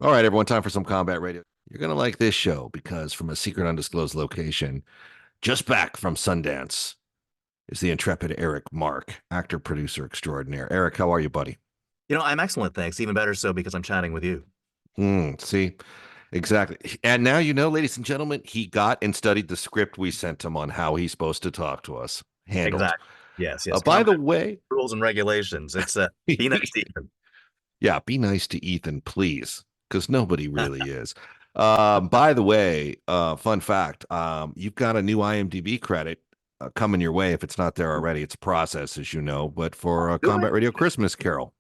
All right, everyone, time for some combat radio. You're going to like this show because from a secret undisclosed location, just back from Sundance, is the intrepid Eric Mark, actor, producer extraordinaire. Eric, how are you, buddy? I'm excellent, thanks. Even better so because I'm chatting with you. See, exactly. And now you know, ladies and gentlemen, he got and studied the script we sent him on how he's supposed to talk to us. Handled. Exactly. Yes, yes. By the Combat way, rules and regulations. It's be nice to even. yeah, be nice to Ethan, please, because nobody really is. By the way, fun fact, you've got a new IMDb credit coming your way if it's not there already. It's a process, as you know, but for Do Combat it. Radio Christmas Carol.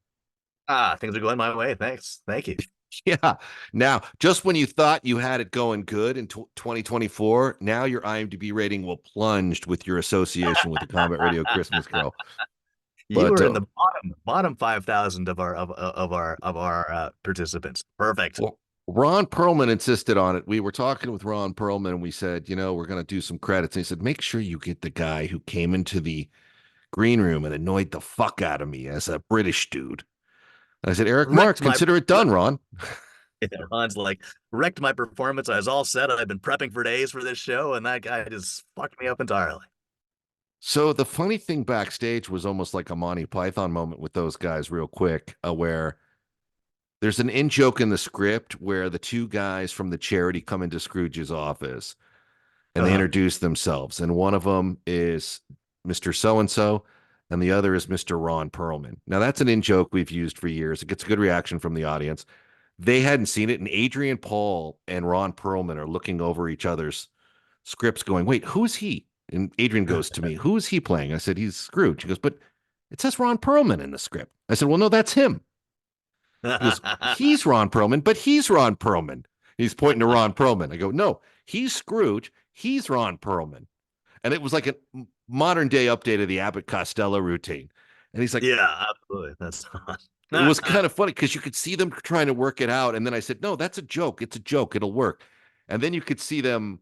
Things are going my way. Thanks. Thank you. Yeah. Now, just when you thought you had it going good in 2024, now your IMDb rating will plunge with your association with the Combat Radio Christmas Carol. You But were in the bottom 5,000 of our participants. Perfect. well, Ron Perlman insisted on it. We were talking with Ron Perlman and we said, we're going to do some credits. And he said, make sure you get the guy who came into the green room and annoyed the fuck out of me as a British dude. And I said, Eric Mark, Wrecked my consider it done, Ron. Ron's like wrecked my performance. I was all set. I've been prepping for days for this show, and that guy just fucked me up entirely. So the funny thing backstage was almost like a Monty Python moment with those guys, real quick, where there's an in joke in the script where the two guys from the charity come into Scrooge's office and they Uh-huh. introduce themselves. And one of them is Mr. So and so, and the other is Mr. Ron Perlman. Now, that's an in joke we've used for years. It gets a good reaction from the audience. They hadn't seen it, and Adrian Paul and Ron Perlman are looking over each other's scripts, going, wait, who's he? And Adrian goes to me, who is he playing? I said, he's Scrooge. He goes, but it says Ron Perlman in the script. I said, well, no, that's him. He goes, he's Ron Perlman, but he's Ron Perlman. He's pointing to Ron Perlman. I go, no, he's Scrooge. He's Ron Perlman. And it was like a modern day update of the Abbott Costello routine. And he's like, Yeah, absolutely. That's it was kind of funny because you could see them trying to work it out. And then I said, no, that's a joke. It's a joke. It'll work. And then you could see them,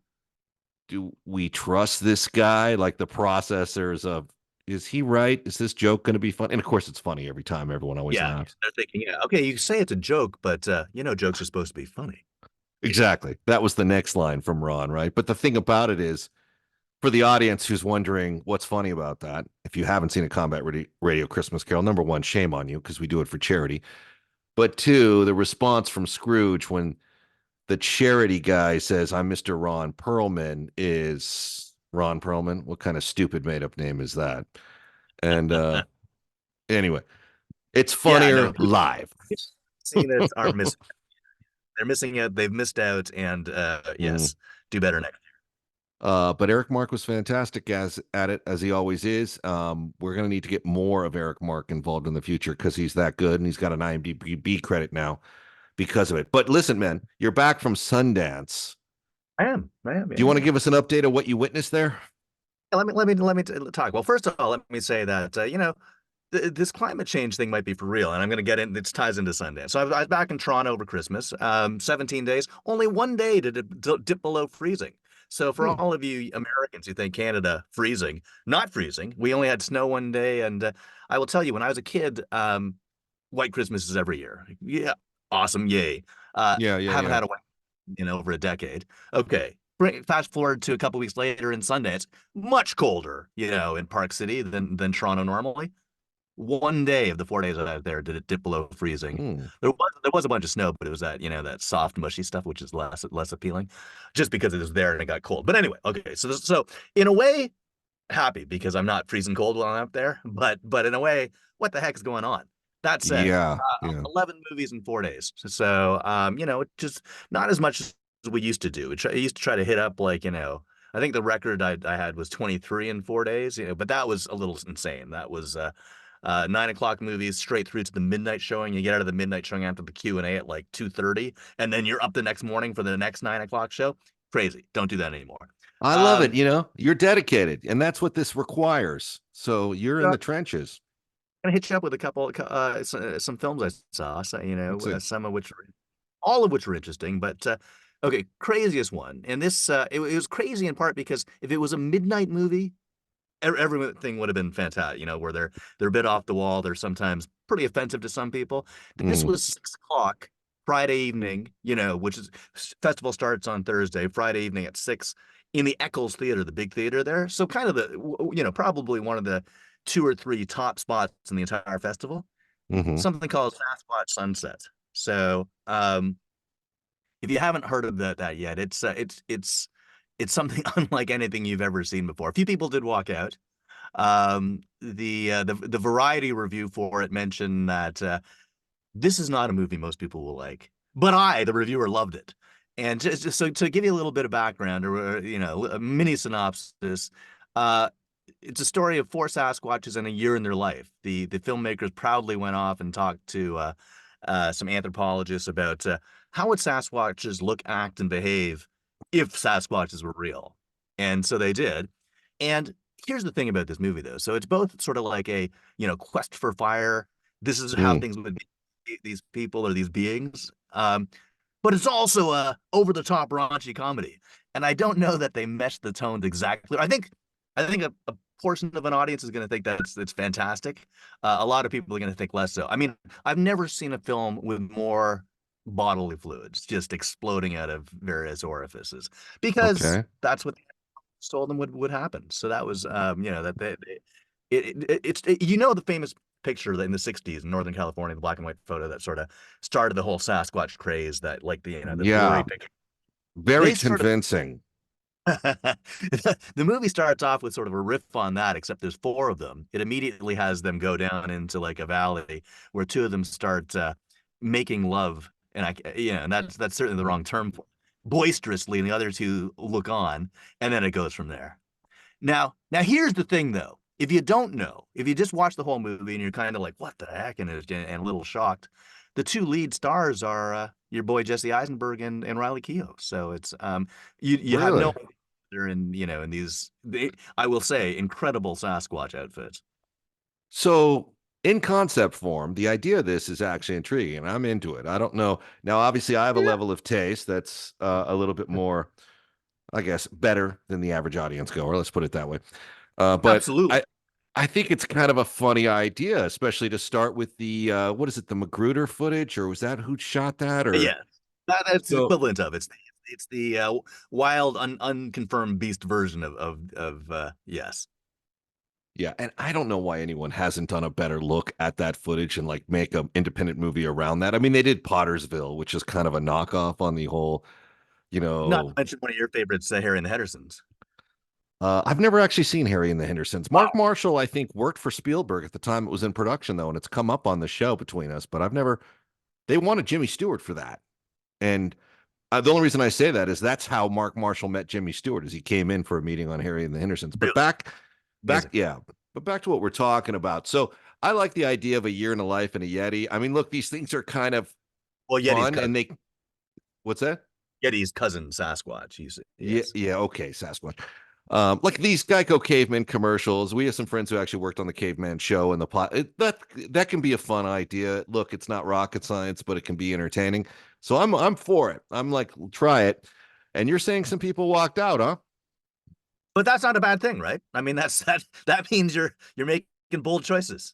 do we trust this guy? Like the processors of, is he right? Is this joke going to be fun? And of course, it's funny every time. Everyone always yeah. laughs. They're thinking, yeah, okay, you say it's a joke, but jokes are supposed to be funny. Exactly. That was the next line from Ron, right? But the thing about it is, for the audience who's wondering what's funny about that, if you haven't seen a Combat Radio Christmas Carol, number one, shame on you because we do it for charity. But two, the response from Scrooge when the charity guy says, I'm Mr. Ron Perlman, is Ron Perlman. What kind of stupid made up name is that? And anyway, it's Yeah, no, funnier live. seeing it are missing. They're missing it. They've missed out, and Mm. yes, do better next. But Eric Mark was fantastic as at it as he always is. We're gonna need to get more of Eric Mark involved in the future because he's that good and he's got an IMDb credit now because of it. But listen, man, you're back from Sundance. I am, Do you yeah, want to yeah. give us an update of what you witnessed there? Talk. Well, first of all, let me say that this climate change thing might be for real, and I'm going to get in. It ties into Sundance. So I was back in Toronto over Christmas. 17 days, only one day to dip below freezing. So for Hmm. all of you Americans who think Canada freezing, not freezing, we only had snow one day. And I will tell you, when I was a kid, white Christmases every year. Yeah, awesome, yay. Yeah, yeah, Haven't yeah. had a white in over a decade. Okay. Fast forward to a couple weeks later in Sundance, much colder, in Park City than Toronto normally. One day of the 4 days I was there did it dip below freezing. Hmm. There was a bunch of snow, but it was that soft mushy stuff, which is less appealing, just because it was there and it got cold. But anyway, okay, so in a way, happy because I'm not freezing cold while I'm up there, but in a way, what the heck is going on? That said, Yeah, yeah. 11 movies in 4 days. So, just not as much as we used to do. I used to try to hit up I think the record I had was 23 in 4 days, but that was a little insane. That was 9 o'clock movies straight through to the midnight showing. You get out of the midnight showing after the Q&A at like 2:30, and then you're up the next morning for the next 9 o'clock show. Crazy. Don't do that anymore. I love it. Um, You're dedicated, and that's what this requires. So you're in the trenches. gonna hit you up with a couple some films I saw, so, Let's see. some of which all of which were interesting, but okay, craziest one. And this it was crazy in part because if it was a midnight movie, everything would have been fantastic, where they're a bit off the wall, they're sometimes pretty offensive to some people. This Mm. was 6 o'clock Friday evening, which is festival starts on Thursday, Friday evening at 6 in the Eccles Theater, the big theater there. So kind of probably one of the two or three top spots in the entire festival. Hmm. Something called Sasquatch Sunset. So, if you haven't heard of that yet, it's something unlike anything you've ever seen before. A few people did walk out. The Variety review for it mentioned that this is not a movie most people will like, but the reviewer, loved it. And just so to give you a little bit of background, or a mini synopsis, uh, it's a story of four Sasquatches and a year in their life. The filmmakers proudly went off and talked to some anthropologists about how would Sasquatches look, act, and behave if Sasquatches were real. And so they did. And here's the thing about this movie, though. So it's both sort of like a quest for fire. This is how Mm. things would be, these people or these beings. But it's also a over the top raunchy comedy. And I don't know that they mesh the tones exactly. I think a portion of an audience is going to think that's it's fantastic. A lot of people are going to think less so. I mean, I've never seen a film with more bodily fluids just exploding out of various orifices, because Okay. that's what they told them would happen. So that was, that the famous picture that in the 60s in Northern California, the black and white photo that sort of started the whole Sasquatch craze, that like the blurry Yeah. picture. Very They sort of convincing. the movie starts off with sort of a riff on that, except there's four of them. It immediately has them go down into like a valley where two of them start making love, and and that's certainly the wrong term for it, boisterously, and the other two look on, and then it goes from there. Now here's the thing though. If you don't know, if you just watch the whole movie and you're kind of like, what the heck, and a little shocked, the two lead stars are your boy Jesse Eisenberg and Riley Keough. So it's you have no Really? idea they're in these, I will say, incredible Sasquatch outfits. So, in concept form, the idea of this is actually intriguing, and I'm into it. I don't know. Now, obviously, I have a Yeah, level of taste that's a little bit more, I guess, better than the average audience goer. Let's put it that way. But absolutely. I think it's kind of a funny idea, especially to start with the what is it, the Magruder footage, or was that who shot that? Or Yeah, that's the so equivalent of it's the wild, unconfirmed beast version of yes. yeah, and I don't know why anyone hasn't done a better look at that footage and like make an independent movie around that. I mean, they did Pottersville, which is kind of a knockoff on the whole, you Not to know. mention one of your favorites, Harry and the Hendersons. I've never actually seen Harry and the Hendersons. Mark Wow. Marshall, I think, worked for Spielberg at the time it was in production, though, and it's come up on the show between us. But I've never. They wanted Jimmy Stewart for that, and the only reason I say that is that's how Mark Marshall met Jimmy Stewart, as he came in for a meeting on Harry and the Hendersons. But Really back, amazing. yeah. But back to what we're talking about. So I like the idea of a year in the life and a Yeti. I mean, look, these things are kind of Well, fun, and they. What's that? Yeti's cousin Sasquatch. Yeah, Yes. yeah, okay, Sasquatch. Like these Geico caveman commercials. We have some friends who actually worked on the caveman show and the plot. That can be a fun idea. Look, it's not rocket science, but it can be entertaining. So I'm for it. I'm like, try it. And you're saying some people walked out, huh? But that's not a bad thing, right? I mean, that means you're making bold choices.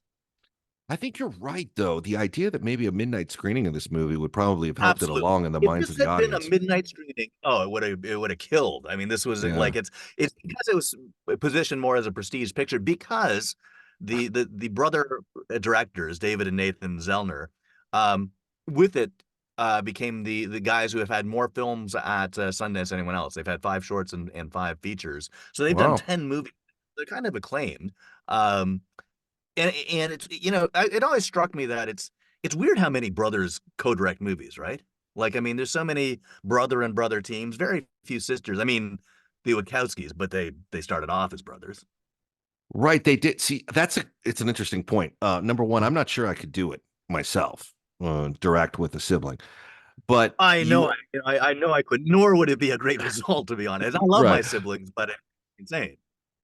I think you're right, though. The idea that maybe a midnight screening of this movie would probably have helped it Absolutely. along in the If minds of this the had been a audience. midnight screening, oh, it would have killed. I mean, this was Yeah. like it's because it was positioned more as a prestige picture, because the brother directors, David and Nathan Zellner, um, with it became the guys who have had more films at Sundance than anyone else. They've had five shorts and five features, so they've done Wow. 10 movies. They're kind of acclaimed. Um, and it's it always struck me that it's weird how many brothers co-direct movies, right? Like, I mean, there's so many brother and brother teams, very few sisters. I mean, the Wachowskis, but they started off as brothers. Right. They did. See, it's an interesting point. Number one, I'm not sure I could do it myself, direct with a sibling. But I know, you I know I could, nor would it be a great result, to be honest. I love my right. siblings, but it's insane.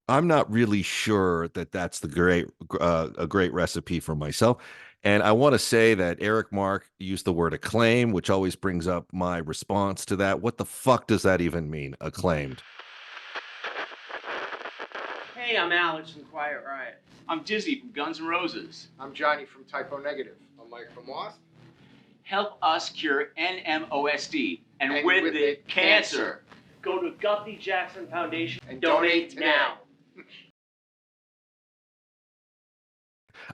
I'm not really sure that that's a great recipe for myself. And I want to say that Eric Mark used the word acclaim, which always brings up my response to that. What the fuck does that even mean? Acclaimed. Hey, I'm Alex from Quiet Riot. I'm Dizzy from Guns N' Roses. I'm Johnny from Typo Negative. I'm Mike from Wasp. help us cure NMOSD and with it, cancer. Go to Guthrie Jackson Foundation And donate now.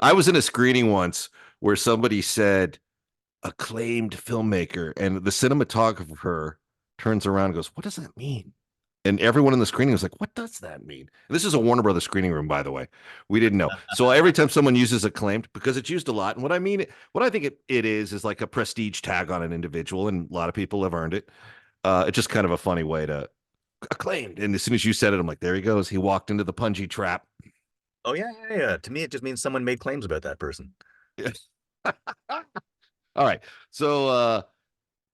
I was in a screening once where somebody said acclaimed filmmaker, and the cinematographer turns around and goes, "What does that mean?" And everyone in the screening was like, "What does that mean?" And this is a Warner Brothers screening room, by the way. We didn't know. So every time someone uses acclaimed, because it's used a lot, and what I think it is like a prestige tag on an individual, and a lot of people have earned it. It's just kind of a funny way to acclaimed. And as soon as you said it, I'm like, there he goes. He walked into the punji trap. Oh yeah. To me, it just means someone made claims about that person. All right. So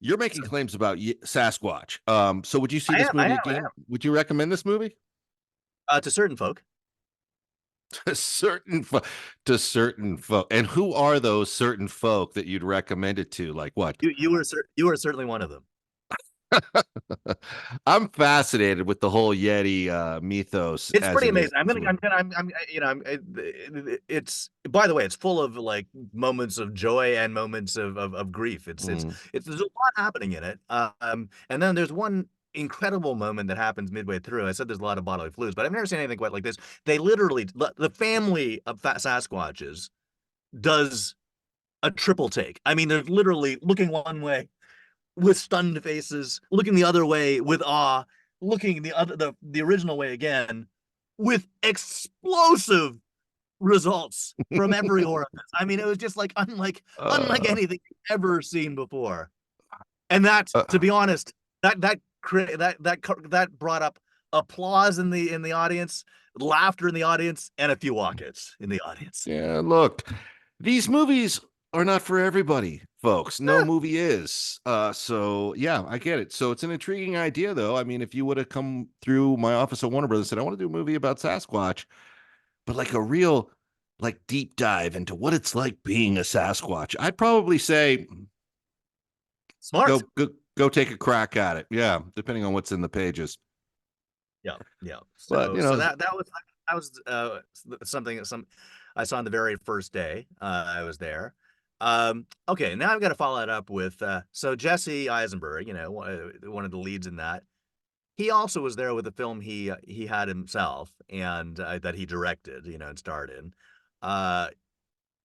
you're making claims about Sasquatch. So would you see this movie again? Would you recommend this movie? To certain folk. To certain folk. And who are those certain folk that you'd recommend it to? Like what? You were certainly one of them. I'm fascinated with the whole Yeti mythos. It's pretty amazing. It's, by the way, it's full of like moments of joy and moments of grief. It's there's a lot happening in it. And then there's one incredible moment that happens midway through. I said there's a lot of bodily fluids, but I've never seen anything quite like this. They literally, the family of fat Sasquatches does a triple take. I mean, they're literally looking one way with stunned faces, looking the other way with awe, looking the original way again with explosive results from every orifice. I mean, it was just like unlike anything ever seen before. And that, to be honest, that brought up applause in the audience, laughter in the audience, and a few walk-ins in the audience. Yeah, look, these movies are not for everybody, folks. No movie is. So yeah, I get it. So it's an intriguing idea, though. I mean, if you would have come through my office at Warner Brothers and said, I want to do a movie about Sasquatch, but like a real like deep dive into what it's like being a Sasquatch, I'd probably say smart. Go take a crack at it. Yeah, depending on what's in the pages. Yeah. So, but, so that was something I saw on the very first day I was there. Okay, now I've got to follow it up with so Jesse Eisenberg, one of the leads in that. He also was there with a film he had himself and that he directed, and starred in.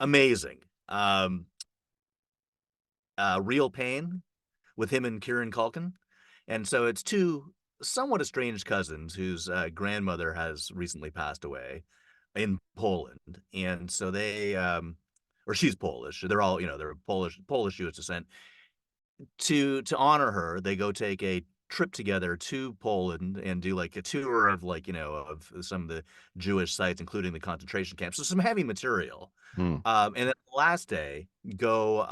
Amazing. Real Pain with him and Kieran Culkin. And so it's two somewhat estranged cousins whose grandmother has recently passed away in Poland. And so they or she's Polish. They're all, they're Polish Jewish descent. To honor her, they go take a trip together to Poland and do like a tour of of some of the Jewish sites, including the concentration camps. So some heavy material. And then the last day, go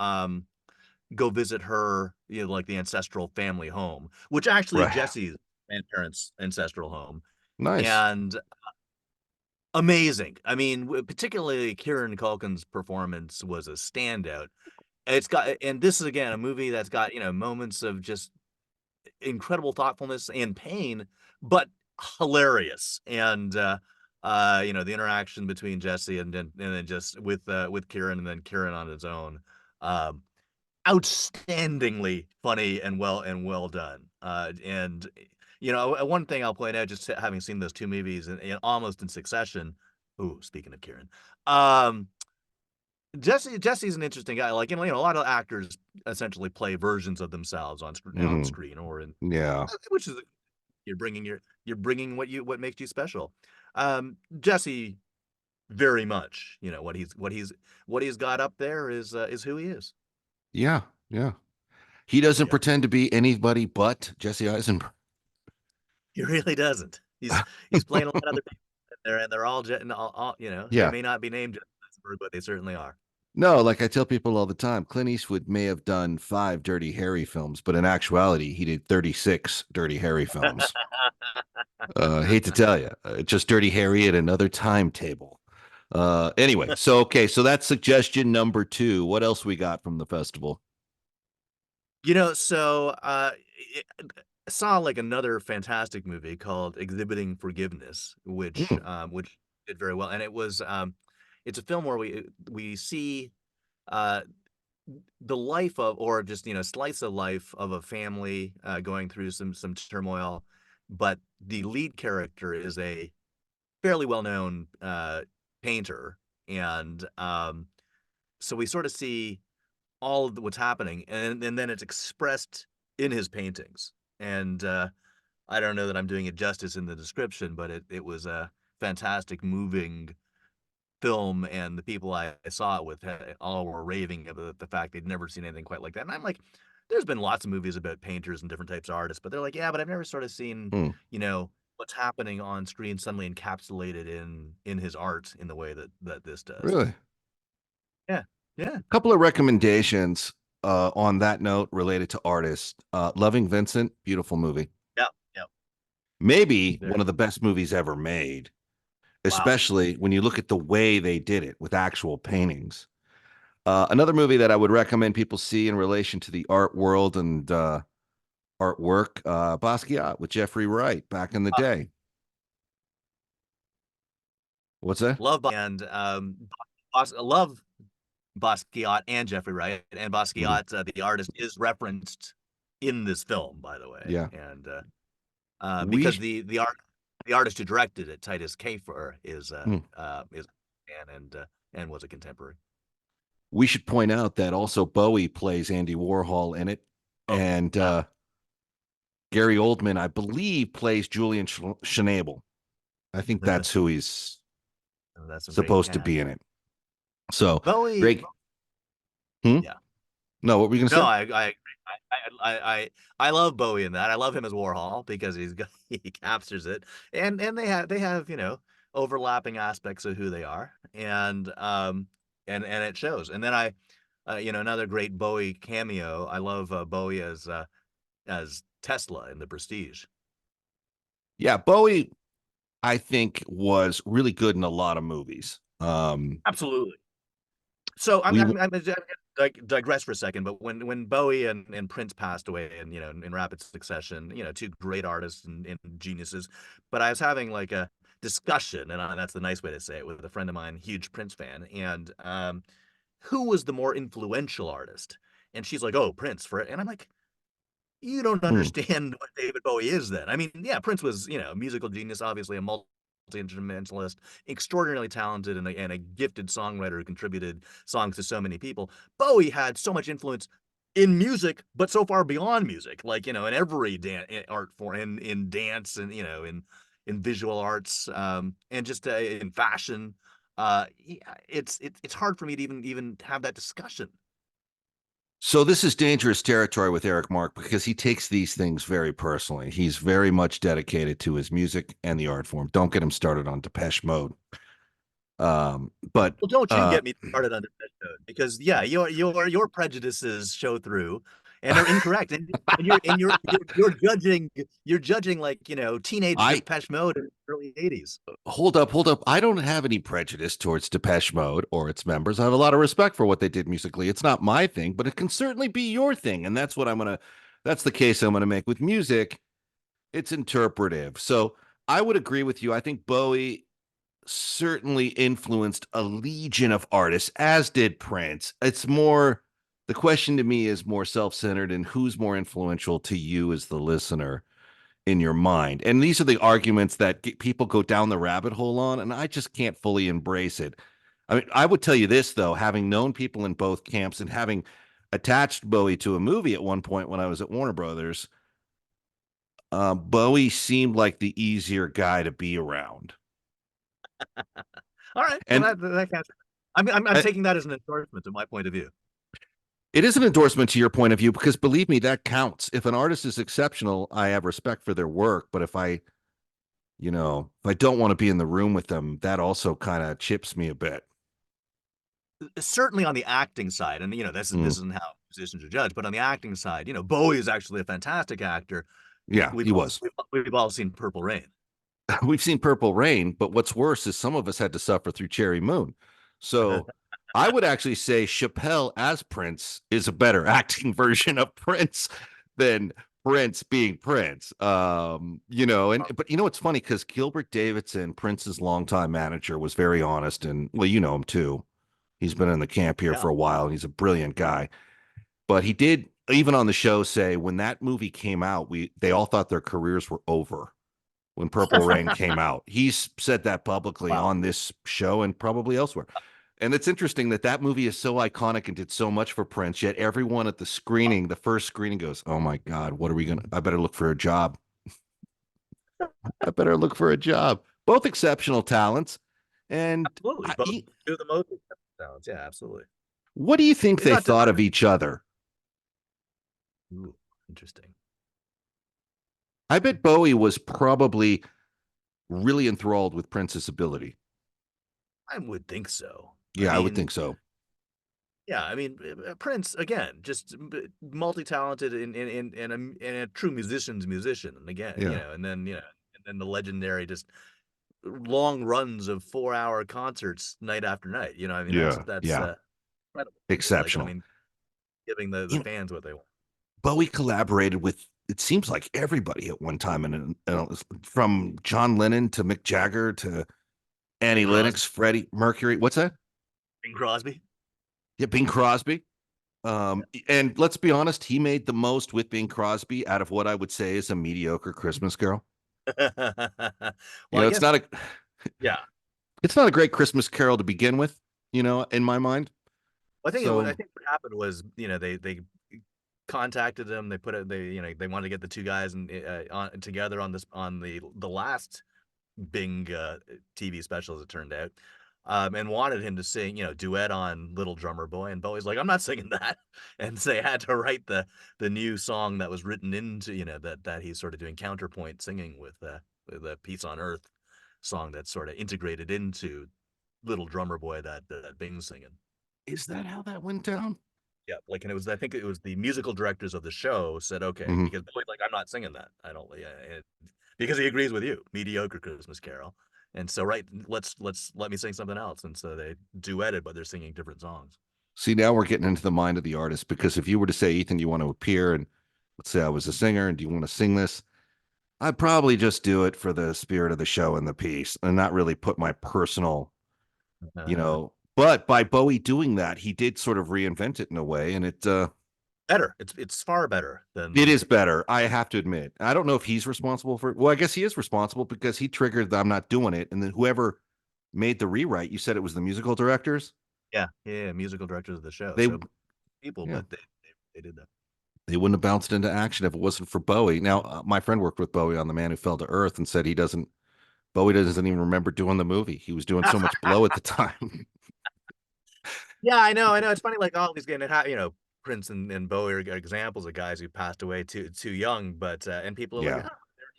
visit her, like the ancestral family home, which actually is Jesse's grandparents' ancestral home. Nice. And amazing. I mean, particularly Kieran Culkin's performance was a standout. And this is again a movie that's got, moments of just incredible thoughtfulness and pain, but hilarious. And the interaction between Jesse and then just with Kieran and then Kieran on his own. Outstandingly funny and well done. And one thing I'll point out, just having seen those two movies and almost in succession. Ooh, speaking of Kieran, Jesse's an interesting guy. Like, a lot of actors essentially play versions of themselves on screen or in, which is you're bringing what makes you special. Jesse, very much, what he's got up there is who he is. Yeah. He doesn't pretend to be anybody but Jesse Eisenberg. He really doesn't. He's playing a lot of other people there, and they're all they may not be named Jesse Eisenberg, but they certainly are. No, like I tell people all the time, Clint Eastwood may have done 5 Dirty Harry films, but in actuality, he did 36 Dirty Harry films. Hate to tell you, just Dirty Harry at another timetable. Anyway, so that's suggestion number 2. What else we got from the festival? So I saw like another fantastic movie called Exhibiting Forgiveness, which did very well, and it was it's a film where we see the life of, or just, slice of life of a family going through some turmoil, but the lead character is a fairly well-known painter, and so we sort of see all of what's happening, and then it's expressed in his paintings. And I don't know that I'm doing it justice in the description, but it was a fantastic, moving film, and the people I saw it with all were raving about the fact they'd never seen anything quite like that. And I'm like, there's been lots of movies about painters and different types of artists, but they're like, yeah, but I've never sort of seen, Hmm. what's happening on screen suddenly encapsulated in his art in the way that this does. Really? Yeah, yeah, A couple of recommendations on that note related to artists. Loving Vincent, beautiful movie. yeah, yeah. Maybe There. one of the best movies ever made, Wow. especially when you look at the way they did it with actual paintings. Another movie that I would recommend people see in relation to the art world and artwork, Basquiat with Jeffrey Wright back in the day. What's that? Love Basquiat and Jeffrey Wright, and Mhm. Basquiat, the artist, is referenced in this film, by the way, Yeah. and We because sh- the artist who directed it, Titus Kafer, hmm. is and was a contemporary. We should point out that also Bowie plays Andy Warhol in it, Oh, and yeah, Gary Oldman, I believe, plays Julian Schnabel. I think that's who he's that's some great supposed to cast. be in it. So Bowie, great. Hmm? yeah. No, what were you gonna No, say? I love Bowie in that. I love him as Warhol because he captures it, and they have overlapping aspects of who they are, and it shows. And then another great Bowie cameo. I love Bowie as Tesla in The Prestige. Yeah, Bowie, I think, was really good in a lot of movies. Absolutely. So We I'm digress for a second, but when Bowie and Prince passed away, and in rapid succession, two great artists and geniuses, but I was having like a discussion, and that's the nice way to say it, with a friend of mine, huge Prince fan, and who was the more influential artist? And she's like, oh, Prince for it, and I'm like, you don't hmm. understand what David Bowie is then. I mean, yeah, Prince was, a musical genius, obviously a multi-instrumentalist, extraordinarily talented, and a gifted songwriter who contributed songs to so many people. Bowie had so much influence in music, but so far beyond music, like, in every art form, in dance, and, in visual arts, and just in fashion. Yeah, it's hard for me to even have that discussion. So this is dangerous territory with Eric Mark because he takes these things very personally. He's very much dedicated to his music and the art form. Don't get him started on Depeche Mode. But Well, don't you uh, get me started on this Code, because yeah, your prejudices show through, and they're incorrect, and you're judging like teenage I Depeche Mode in the early '80s. hold up. I don't have any prejudice towards Depeche Mode or its members. I have a lot of respect for what they did musically. It's not my thing, but it can certainly be your thing, and that's the case I'm gonna make with music. It's interpretive. So I would agree with you. I think Bowie certainly influenced a legion of artists, as did Prince. The question to me is more self-centered and who's more influential to you as the listener in your mind. And these are the arguments that people go down the rabbit hole on, and I just can't fully embrace it. I mean, I would tell you this, though, having known people in both camps and having attached Bowie to a movie at one point when I was at Warner Brothers, Bowie seemed like the easier guy to be around. All right, well And that counts. I'm I, taking that as an endorsement of my point of view. it is an endorsement to your point of view because believe me, that counts. If an artist is exceptional, I have respect for their work. But if I don't want to be in the room with them, that also kind of chips me a bit. Certainly on the acting side, and this is Mm, this isn't how musicians are judged, but on the acting side, Bowie is actually a fantastic actor. yeah, We've he was. we've all seen Purple Rain. We've seen Purple Rain, but what's worse is some of us had to suffer through Cherry Moon. So I would actually say Chappelle as Prince is a better acting version of Prince than Prince being Prince. But it's funny because Gilbert Davidson, Prince's longtime manager, was very honest, and well, you know him too. He's been in the camp here Yeah. for a while, and he's a brilliant guy. But he did, even on the show, say when that movie came out, they all thought their careers were over when Purple Rain came out. He's said that publicly Wow. on this show and probably elsewhere. And it's interesting that movie is so iconic and did so much for Prince, yet everyone at the screening, the first screening goes, oh my God, what are we going to, I better look for a job. I better look for a job. Both exceptional talents. And Absolutely. Both two of the most sounds. Yeah, absolutely. what do you think It's they not just- thought of each other? Ooh, interesting. I bet Bowie was probably really enthralled with Prince's ability. I would think so. Yeah, I would think so. Yeah, I mean, Prince again, just multi-talented and a true musician's musician. And again, Yeah. and then and then the legendary just long runs of 4-hour concerts night after night. I mean, that's Yeah. incredible. Exceptional. Like, I mean, giving the You know, fans what they want. Bowie collaborated with, it seems like everybody at one time, and from John Lennon to Mick Jagger to Annie Bing Lennox, Freddie Mercury. What's that? Bing Crosby. Yeah, Bing Crosby. And let's be honest, he made the most with Bing Crosby out of what I would say is a mediocre Christmas Carol. Well, I It's guess, not a yeah. it's not a great Christmas Carol to begin with, in my mind. I think So I think what happened was, they contacted him. They put it. They wanted to get the two guys together on the last Bing TV special, as it turned out, and wanted him to sing, duet on Little Drummer Boy. And Bowie's like, I'm not singing that. And so they had to write the new song that was written into, that he's sort of doing counterpoint singing with the Peace on Earth song that's sort of integrated into Little Drummer Boy that Bing's singing. is that how that went down? Yeah, like, and I think it was the musical directors of the show said, okay, Mhm. because Bowie's like, I'm not singing that. I don't, because he agrees with you, mediocre Christmas Carol. And so, right, let me sing something else. And so they duetted, but they're singing different songs. See, now we're getting into the mind of the artist, because if you were to say, Ethan, you want to appear, and let's say I was a singer, and do you want to sing this? I'd probably just do it for the spirit of the show and the piece, and not really put my personal, but by Bowie doing that, he did sort of reinvent it in a way, and Better. It's far better than it is better. I have to admit. I don't know if he's responsible for it. Well, I guess he is responsible, because he triggered the I'm not doing it. And then whoever made the rewrite, you said it was the musical directors? Yeah, musical directors of the show. They, So people, yeah. but they did that. They wouldn't have bounced into action if it wasn't for Bowie. Now, my friend worked with Bowie on The Man Who Fell to Earth and said Bowie doesn't even remember doing the movie. He was doing so much blow at the time. Yeah, I know. It's funny, like all these Prince and Bowie are examples of guys who passed away too young, but and people are Yeah.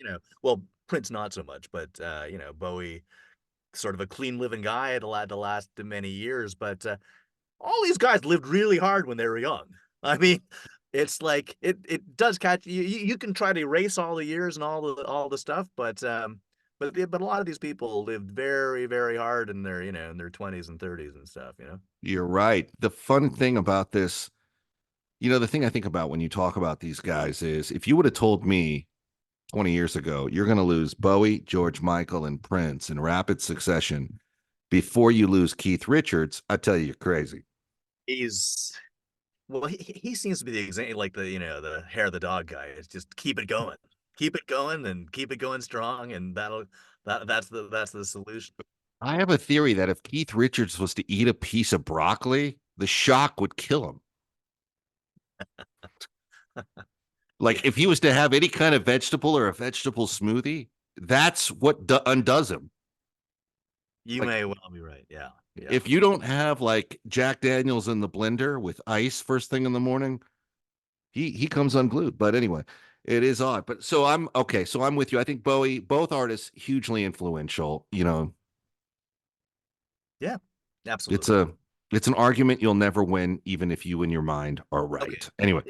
like, well, Prince not so much, but Bowie, sort of a clean living guy, had allowed to last many years, but all these guys lived really hard when they were young. I mean, it's like it does catch you. You can try to erase all the years and all the stuff, but a lot of these people lived very, very hard in their in their 20s and 30s and stuff. You're right. The fun thing about this, the thing I think about when you talk about these guys is, if you would have told me 20 years ago, you're going to lose Bowie, George Michael, and Prince in rapid succession before you lose Keith Richards, I'd tell you you're crazy. Well, he seems to be the example, like the hair of the dog guy. It's just keep it going, and keep it going strong, and that's the solution. I have a theory that if Keith Richards was to eat a piece of broccoli, the shock would kill him. Like, if he was to have any kind of vegetable or a vegetable smoothie, that's what undoes him. You may well be right. Yeah. If you don't have like Jack Daniels in the blender with ice first thing in the morning, he comes unglued. But anyway, it is odd. But so I'm with you. I think Bowie, both artists, hugely influential. Yeah, absolutely. It's an argument you'll never win, even if you in your mind are right. Okay. Anyway,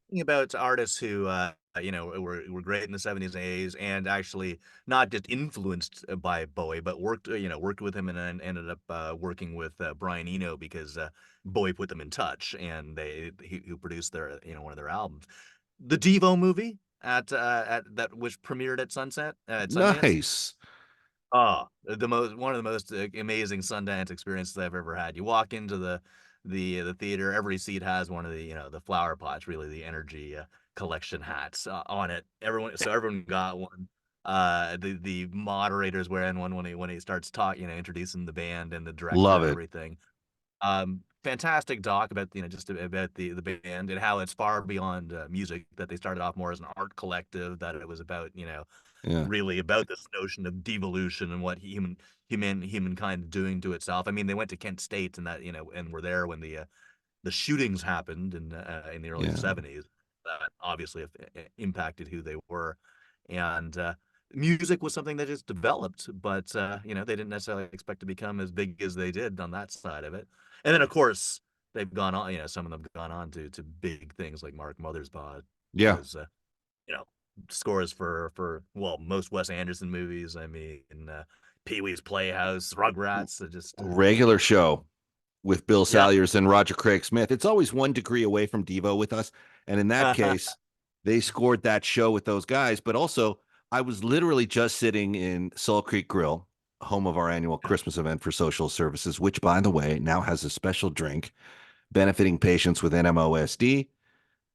Thinking about artists who were great in the 70s and 80s, and actually not just influenced by Bowie, but worked with him, and then ended up working with Brian Eno, because Bowie put them in touch, and who produced their one of their albums, the Devo movie at that which premiered at Sundance. nice. Oh, one of the most amazing Sundance experiences I've ever had. You walk into the theater, every seat has one of the the flower pots, really the energy collection hats on it. Everyone got one. The moderator's wearing one when he starts talking, introducing the band and the director Love and it. everything. Fantastic talk about just about the band and how it's far beyond music. That they started off more as an art collective. That it was about Yeah. really about this notion of devolution and what humankind doing to itself. I mean, they went to Kent State and that and were there when the shootings happened in the early Yeah. 70s. That obviously impacted who they were, and music was something that just developed, but they didn't necessarily expect to become as big as they did on that side of it. And then of course they've gone on. Some of them have gone on to big things like Mark Mothersbaugh Yeah. was you know, scores for well, most Wes Anderson movies. I mean, Pee-wee's Playhouse, Rugrats, just Regular show with Bill yeah. Salyers and Roger Craig Smith. It's always one degree away from Devo with us. And in that case, they scored that show with those guys. But also, I was literally just sitting in Salt Creek Grill, home of our annual Christmas event for social services, which, by the way, now has a special drink benefiting patients with NMOSD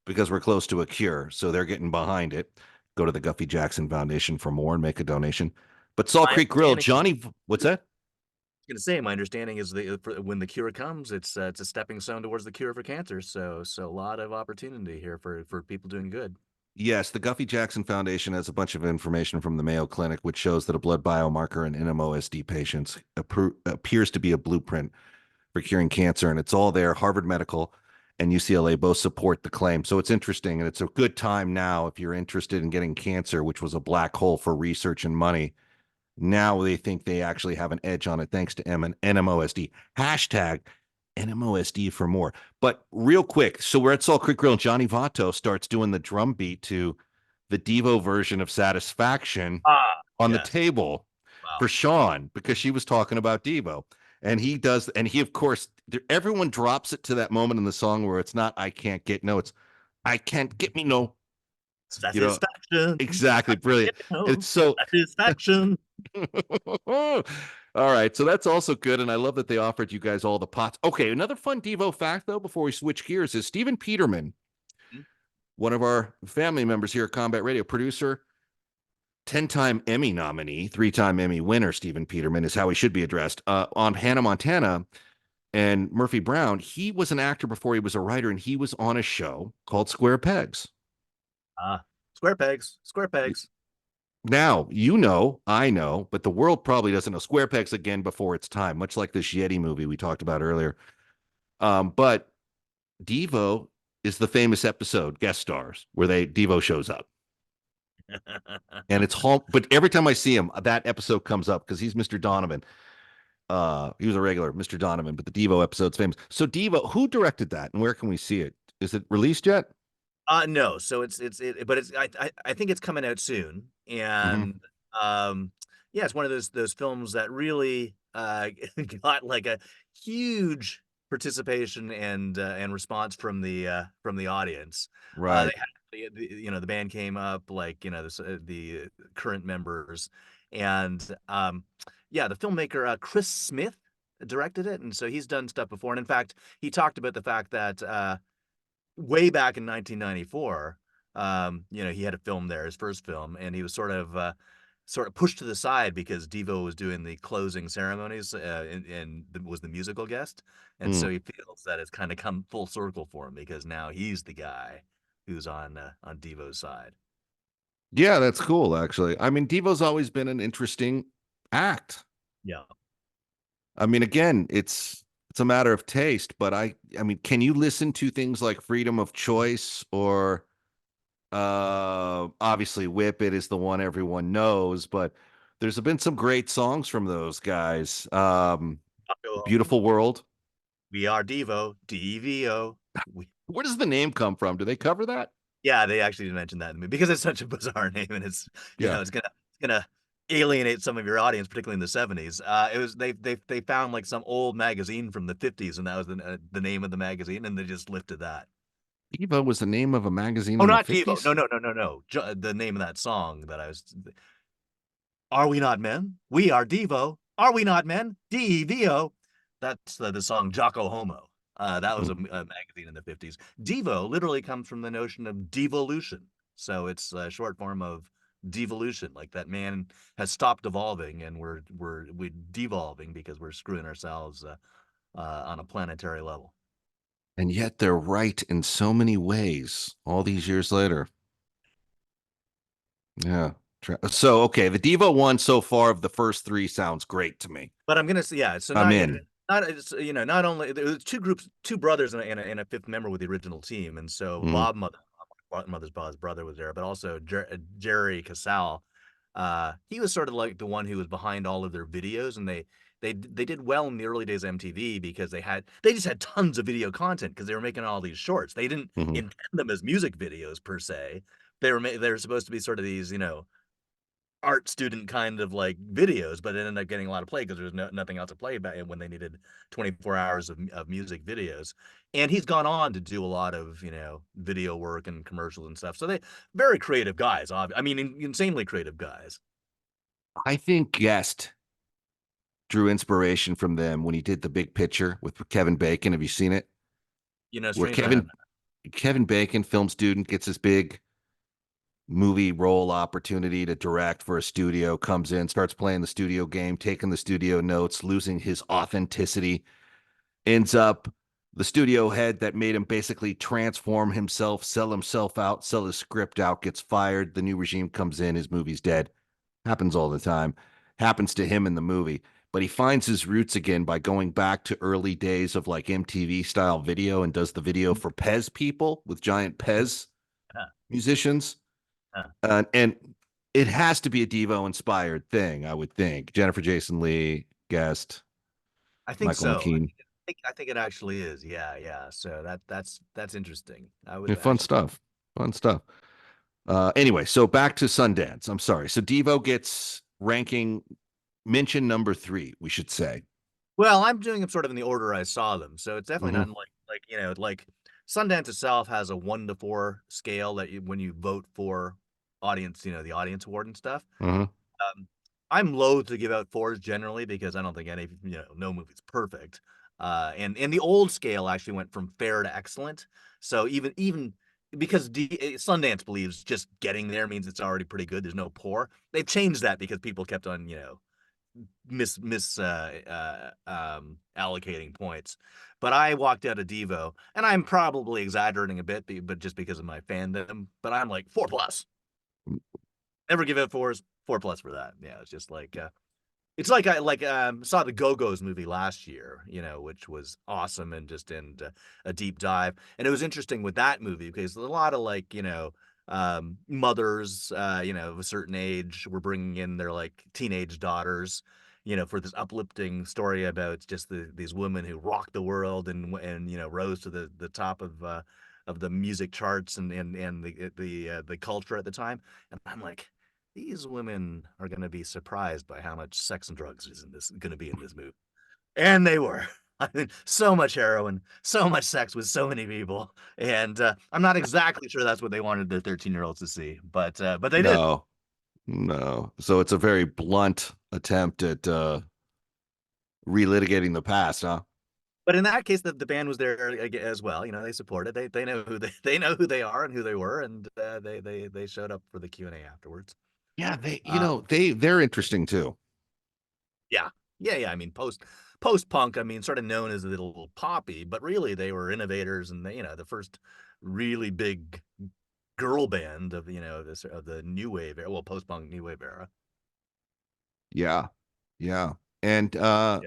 because we're close to a cure. So they're getting behind it. Go to the Guffey Jackson Foundation for more and make a donation. But Salt My Creek Grill, understanding, Johnny, what's that? gonna say, my understanding is when the cure comes, it's a stepping stone towards the cure for cancer. So a lot of opportunity here for people doing good. Yes, the Guffey Jackson Foundation has a bunch of information from the Mayo Clinic, which shows that a blood biomarker in NMOSD patients appears to be a blueprint for curing cancer. And it's all there. Harvard Medical and UCLA both support the claim. So it's interesting. And it's a good time now if you're interested in getting cancer, which was a black hole for research and money. Now they think they actually have an edge on it thanks to NMOSD. Hashtag NMOSD for more. But real quick, so we're at Salt Creek Grill and Johnny Votto starts doing the drum beat to the Devo version of Satisfaction Ah, on the yes. table Wow. for Sean because she was talking about Devo. And he does, and he, of course, everyone drops it to that moment in the song where it's not, I can't get, no, it's, I can't get me, no, you know, Satisfaction. exactly. Brilliant. No, It's so, satisfaction. all right. So that's also good. And I love that they offered you guys all the pots. Okay. Another fun Devo fact, though, before we switch gears is Stephen Peterman, one of our family members here at Combat Radio, producer, 10-time Emmy nominee, 3-time Emmy winner, Stephen Peterman is how he should be addressed. On Hannah Montana and Murphy Brown, he was an actor before he was a writer, and he was on a show called Square Pegs. Square pegs, square pegs. Now, I know, but the world probably doesn't know. Square Pegs again before its time, much like this Yeti movie we talked about earlier. But Devo is the famous episode, guest stars, where Devo shows up. And it's home, but every time I see him, that episode comes up because he's Mr. Donovan. He was a regular Mr. Donovan, but the Devo episode's famous. So Devo, who directed that and where can we see it? Is it released yet? No. So but I think it's coming out soon, Mm-hmm. and yeah, it's one of those films that really got like a huge participation and response from the audience. Right. They had the band came up like the current members, and yeah, the filmmaker Chris Smith directed it, and so he's done stuff before, and in fact, he talked about the fact that way back in 1994, he had a film there, his first film, and he was sort of pushed to the side because Devo was doing the closing ceremonies and was the musical guest, and Mm. so he feels that it's kind of come full circle for him because now he's the guy who's on Devo's side. Yeah, that's cool, actually. I mean, Devo's always been an interesting act. Yeah. I mean, again, it's a matter of taste, but I mean, can you listen to things like Freedom of Choice or obviously Whip It is the one everyone knows, but there's been some great songs from those guys. Beautiful World. We are Devo, Devo. Where does the name come from? Do they cover that? Yeah, they actually mentioned that in the movie because it's such a bizarre name and it's Yeah. it's gonna alienate some of your audience, particularly in the 70s. It was they found like some old magazine from the 50s and that was the name of the magazine and they just lifted that. Devo was the name of a magazine Oh, in the not Devo. 50s? No. The name of that song that I was Are We Not Men? We Are Devo. Are We Not Men? Devo. That's the song Jocko Homo. That was a magazine in the 50s. Devo literally comes from the notion of devolution. So it's a short form of devolution, like that man has stopped evolving and we're devolving because we're screwing ourselves on a planetary level. And yet they're right in so many ways all these years later. Yeah. So, okay, the Devo one so far of the first three sounds great to me. But I'm gonna say, yeah. So I'm in. not it's, not only there was two groups, two brothers and a fifth member with the original team, and so Mhm. Mother's brother was there, but also Jerry Casal. He was sort of like the one who was behind all of their videos, and they did well in the early days of MTV because they just had tons of video content because they were making all these shorts. They didn't Mhm. intend them as music videos per se. They were supposed to be sort of these art student kind of like videos, but it ended up getting a lot of play because there was nothing else to play about it when they needed 24 hours of music videos. And he's gone on to do a lot of, video work and commercials and stuff. So they very creative guys. I mean, insanely creative guys. I think Guest drew inspiration from them when he did The Big Picture with Kevin Bacon. Have you seen it? Where Strangely, I have Kevin Bacon, film student, gets his big movie role opportunity to direct for a studio, comes in, starts playing the studio game, taking the studio notes, losing his authenticity, ends up the studio head that made him basically transform himself, sell himself out, sell his script out, gets fired. The new regime comes in, his movie's dead. Happens all the time. Happens to him in the movie. But he finds his roots again by going back to early days of like MTV style video and does the video for Pez people with giant Pez uh, musicians. uh, And it has to be a Devo inspired thing, I would think. Jennifer Jason Lee, Guest, I think Michael so. McKean. I think it actually is. Yeah, yeah. So that's interesting. I Yeah, would fun actually. stuff. Fun stuff. Anyway, so back to Sundance. I'm sorry. So Devo gets ranking mention number 3, we should say. Well, I'm doing them sort of in the order I saw them, so it's definitely Mm-hmm. not like Sundance itself has a 1 to 4 scale that when you vote for audience, the audience award and stuff. Mm-hmm. Um, I'm loath to give out fours generally because I don't think no movie's perfect. And the old scale actually went from fair to excellent. So even because Sundance believes just getting there means it's already pretty good. There's no poor. They've changed that because people kept on allocating points. But I walked out of Devo, and I'm probably exaggerating a bit, but just because of my fandom. But I'm like 4+. Never give out fours. 4+ for that. Yeah, it's just like it's like I saw the Go-Go's movie last year, which was awesome and a deep dive. And it was interesting with that movie because a lot of mothers, of a certain age were bringing in their like teenage daughters, for this uplifting story about just these women who rocked the world and rose to the top of the music charts and the culture at the time. And I'm like, these women are going to be surprised by how much sex and drugs is going to be in this movie. And they were. I mean, so much heroin, so much sex with so many people, and I'm not exactly sure that's what they wanted their 13-year-olds to see, but they did. No, no. So it's a very blunt attempt at relitigating the past, huh? But in that case, the band was there as well. They supported. They know they know who they are and who they were, and they showed up for the Q&A afterwards. Yeah, they, Uh, they're interesting too. Yeah. Yeah, yeah. I mean, post-punk, I mean, sort of known as a little poppy, but really they were innovators and the first really big girl band of, of the new wave era, well, post-punk new wave era. Yeah, yeah, and Yeah.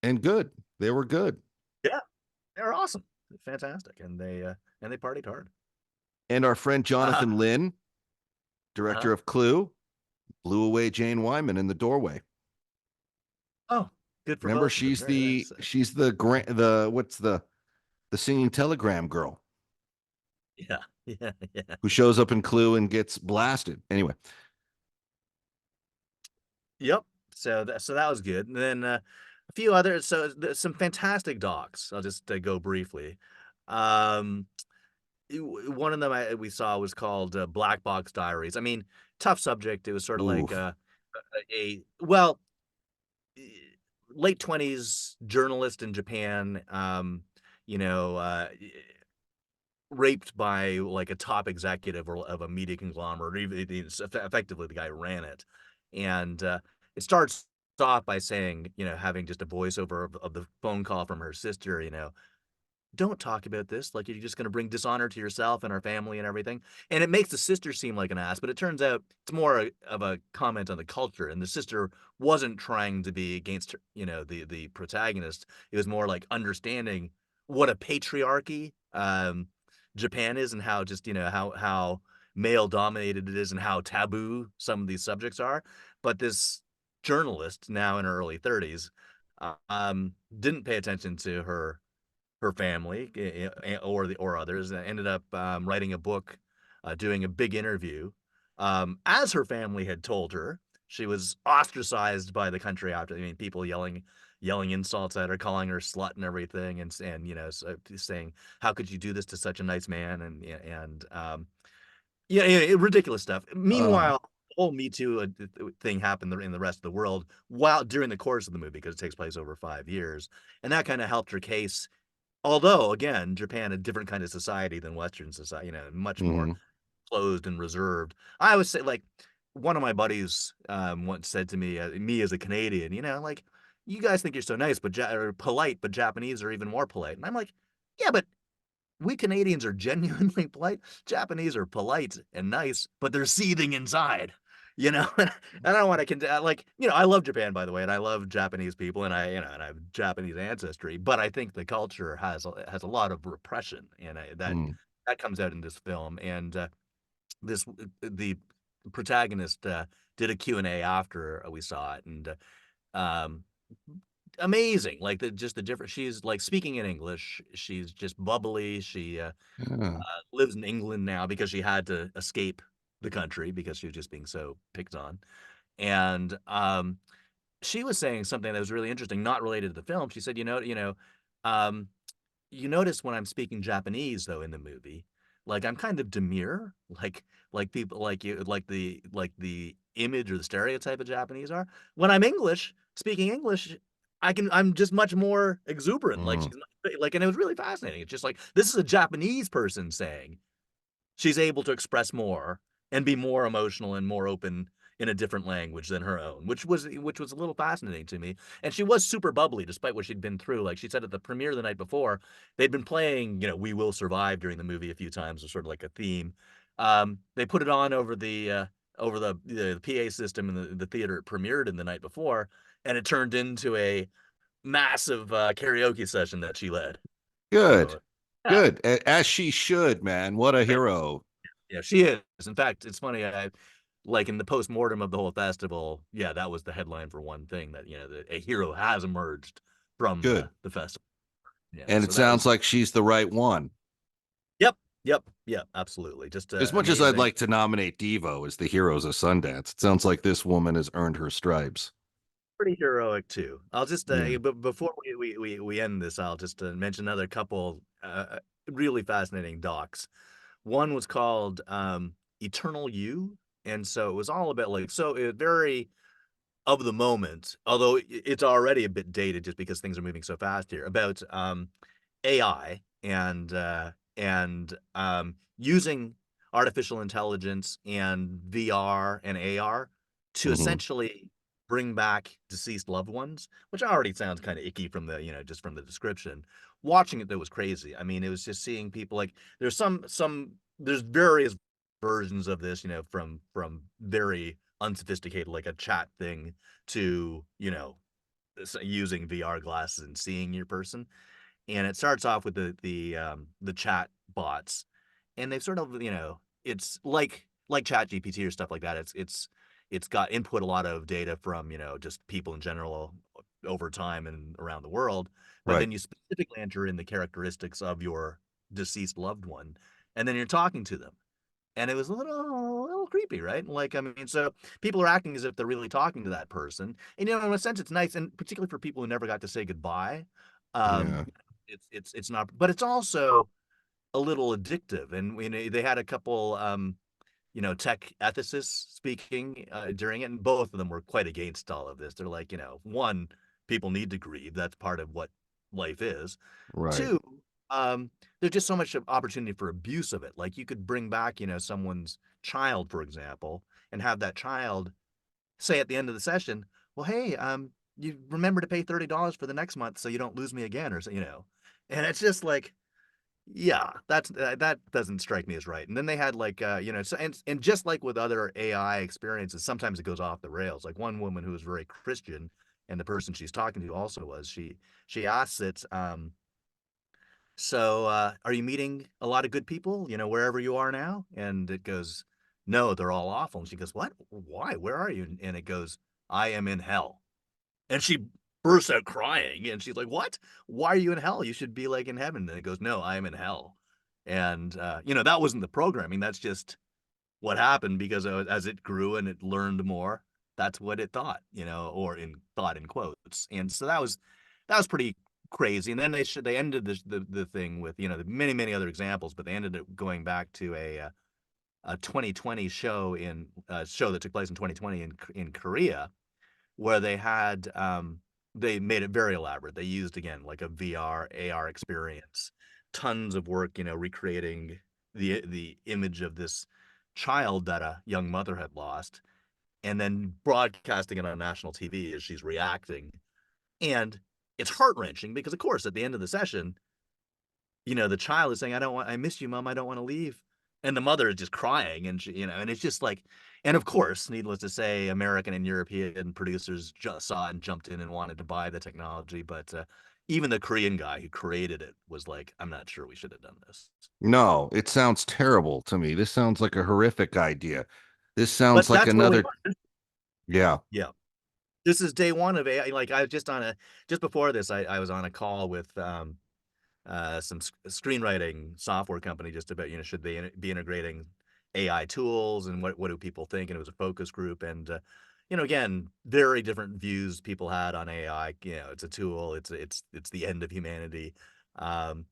and good. They were good. Yeah, they were awesome. Fantastic. And they partied hard. And our friend Uh-huh. Jonathan Lynn, Uh-huh. director of Clue, blew away Jane Wyman in the doorway. Oh, good for Remember, both of them. she's Very the nice. she's the grant the what's the singing telegram girl Yeah. Yeah. Yeah. who shows up in Clue and gets blasted. Anyway, Yep. So that was good. And then a few others. So some fantastic docs. I'll just go briefly. Um, One of them we saw was called Black Box Diaries. I mean, tough subject. It was sort of like oof. well, late 20s journalist in Japan, you know, raped by like a top executive or of a media conglomerate, or even effectively the guy who ran it. And it starts off by saying, having just a voiceover of the phone call from her sister, don't talk about this. Like, you're just going to bring dishonor to yourself and our family and everything. And it makes the sister seem like an ass, but it turns out it's more of a comment on the culture. And the sister wasn't trying to be against, the protagonist. It was more like understanding what a patriarchy Japan is, and how just, how male dominated it is, and how taboo some of these subjects are. But this journalist, now in her early 30s, didn't pay attention to her family, or others, ended up writing a book, doing a big interview. As her family had told her, she was ostracized by the country after. I mean, people yelling insults at her, calling her slut and everything, and saying, "How could you do this to such a nice man?" And ridiculous stuff. Oh. Meanwhile, the whole Me Too thing happened in the rest of the world while during the course of the movie, because it takes place over 5 years, and that kind of helped her case. Although, again, Japan, a different kind of society than Western society, much more Hmm. closed and reserved. I would say, like, one of my buddies once said to me, me as a Canadian, like, you guys think you're so nice, or polite, but Japanese are even more polite. And I'm like, yeah, but we Canadians are genuinely polite. Japanese are polite and nice, but they're seething inside. And I don't want to like, I love Japan, by the way, and I love Japanese people, and I have Japanese ancestry, but I think the culture has a lot of repression, and that comes out in this film. And the protagonist did a Q&A after we saw it, and um, amazing, like just the difference. She's like speaking in English. She's just bubbly. She Yeah. lives in England now because she had to escape the country because she was just being so picked on. And she was saying something that was really interesting, not related to the film. She said, um, you notice when I'm speaking Japanese though in the movie, like I'm kind of demure, like people like you, like the image or the stereotype of Japanese are. When I'm English, speaking English, I'm just much more exuberant. Like Mm. she's like, and it was really fascinating. It's just like this is a Japanese person saying she's able to express more and be more emotional and more open in a different language than her own, which was a little fascinating to me. And she was super bubbly despite what she'd been through. Like she said at the premiere the night before, they'd been playing, "We Will Survive" during the movie a few times, as sort of like a theme. They put it on over the PA system in the theater it premiered in the night before, and it turned into a massive karaoke session that she led. Good. So yeah, Good. As she should, man. What a hero. yeah, she is. In fact, it's funny. I like in the post-mortem of the whole festival. Yeah, that was the headline for one thing, that that a hero has emerged from Good. the festival. Yeah, And it so that sounds was. like she's the right one. Yep, yep, absolutely. Just As much as I'd amazing. like to nominate Devo as the heroes of Sundance, it sounds like this woman has earned her stripes. Pretty heroic too. I'll just Yeah. but before we end this, I'll just mention another couple really fascinating docs. One was called Eternal You, and so it was all about like very of the moment, although it's already a bit dated just because things are moving so fast here, about AI and using artificial intelligence and VR and AR to Hmm. essentially bring back deceased loved ones, which already sounds kind of icky from just from the description. Watching it though was crazy. I mean, it was just seeing people like there's various versions of this, from very unsophisticated like a chat thing to, using VR glasses and seeing your person. And it starts off with the chat bots, and they've sort of, it's like chat GPT or stuff like that. It's got input a lot of data from, just people in general over time and around the world, but Right. then you specifically enter in the characteristics of your deceased loved one, and then you're talking to them. And it was a little creepy, right? Like, I mean, so people are acting as if they're really talking to that person. And in a sense it's nice, and particularly for people who never got to say goodbye. Um, Yeah. it's not, but it's also a little addictive. And they had a couple tech ethicists speaking during it, and both of them were quite against all of this. They're like, one, people need to grieve. That's part of what life is. Right. Two, there's just so much opportunity for abuse of it. Like you could bring back, someone's child, for example, and have that child say at the end of the session, well, hey, you remember to pay $30 for the next month so you don't lose me again, or so. And it's just like, yeah, that doesn't strike me as right. And then they had like, so and just like with other AI experiences, sometimes it goes off the rails. Like one woman who was very Christian, and the person she's talking to also was, she asks it, so are you meeting a lot of good people, wherever you are now? And it goes, no, they're all awful. And she goes, what? Why? Where are you? And it goes, I am in hell. And she bursts out crying, and she's like, what? Why are you in hell? You should be like in heaven. And it goes, no, I am in hell. And that wasn't the programming. That's just what happened, because as it grew and it learned more, that's what it thought, or thought in quotes. And so that was pretty crazy. And then they ended the thing with, many other examples, but they ended up going back to a 2020 show show that took place in 2020 in Korea, where they made it very elaborate. They used, again, like a VR AR experience, tons of work, recreating the image of this child that a young mother had lost, and then broadcasting it on national TV as she's reacting. And it's heart-wrenching because, of course, at the end of the session, the child is saying, I miss you, mom, I don't want to leave. And the mother is just crying, and and it's just like, and of course, needless to say, American and European producers just saw it and jumped in and wanted to buy the technology. But even the Korean guy who created it was like, I'm not sure we should have done this. No, it sounds terrible to me. This sounds like a horrific idea. This sounds But like that's where we another. are. Yeah. Yeah. This is day one of AI. Like I was just before this, I was on a call with some screenwriting software company, just about, should they be integrating AI tools, and what do people think? And it was a focus group, and again, very different views people had on AI. It's a tool. It's the end of humanity. Um,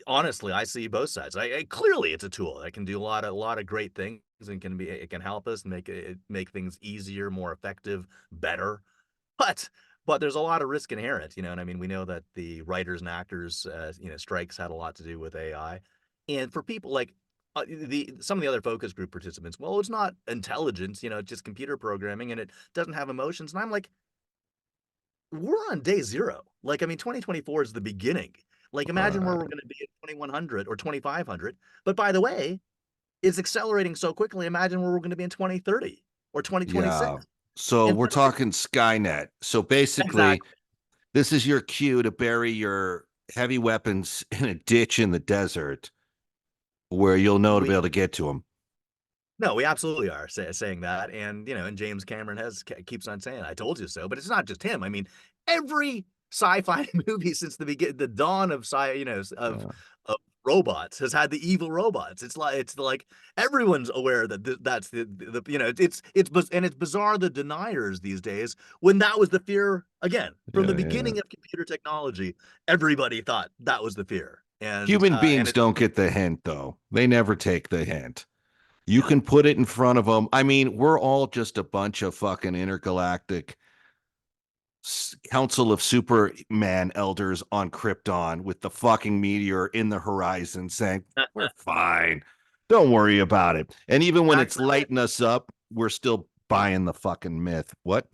Honestly, I see both sides. Clearly it's a tool that can do a lot of great things, and it can help us make things easier, more effective, better. But there's a lot of risk inherent, and I mean, we know that the writers and actors, strikes had a lot to do with AI. And for people like some of the other focus group participants, well, it's not intelligence, it's just computer programming, and it doesn't have emotions. And I'm like, we're on day zero. Like, I mean, 2024 is the beginning. Like, imagine where we're going to be at 2100 or 2500. But by the way, it's accelerating so quickly. Imagine where we're going to be in 2030 or 2026. Yeah. So And we're talking Skynet. So basically, exactly. this is your cue to bury your heavy weapons in a ditch in the desert where you'll know to be able to get to them. No, we absolutely are saying that. And, and James Cameron keeps on saying, I told you so. But it's not just him. I mean, every sci-fi movie since the dawn of of robots has had the evil robots. It's like everyone's aware that that's the it's bizarre, the deniers these days, when that was the fear. Again, from the Yeah. beginning of computer technology, everybody thought that was the fear. And Human and beings it's don't get the hint, though. They never take the hint. You can put it in front of them. I mean, we're all just a bunch of fucking intergalactic Council of Superman elders on Krypton with the fucking meteor in the horizon saying, we're fine. Don't worry about it. And even when it's exactly right. lighting us up, we're still buying the fucking myth. What?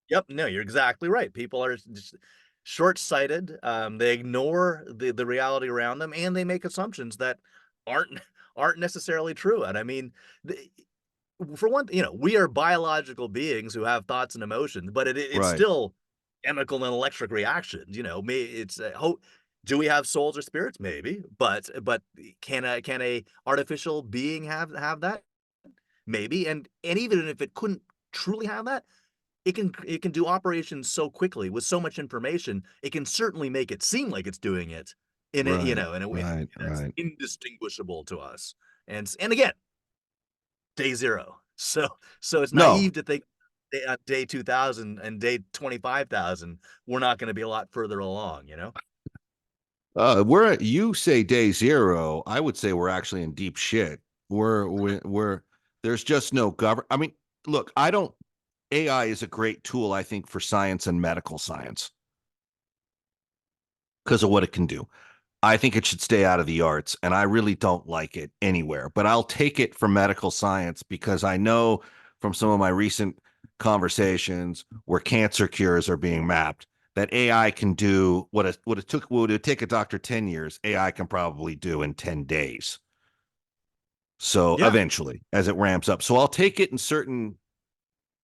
Yep, no, you're exactly right. People are just short-sighted. They ignore the reality around them, and they make assumptions that aren't aren't necessarily true. And I mean, for one, we are biological beings who have thoughts and emotions, but it's Right. still chemical and electric reactions. It's do we have souls or spirits? Maybe, but can a artificial being have that? Maybe, and even if it couldn't truly have that, it can do operations so quickly with so much information. It can certainly make it seem like it's doing it Right. in a way Right. that's Right. indistinguishable to us. And again, day zero. So it's No. naive to think on day 2000 and day 25,000 we're not going to be a lot further along. You say day zero. I would say we're actually in deep shit. We're there's just no govern. I mean, look, I don't. AI is a great tool, I think, for science and medical science because of what it can do. I think it should stay out of the arts, and I really don't like it anywhere. But I'll take it for medical science because I know from some of my recent conversations where cancer cures are being mapped that AI can do what would take a doctor 10 years, AI can probably do in 10 days. So Yeah. eventually, as it ramps up. So I'll take it in certain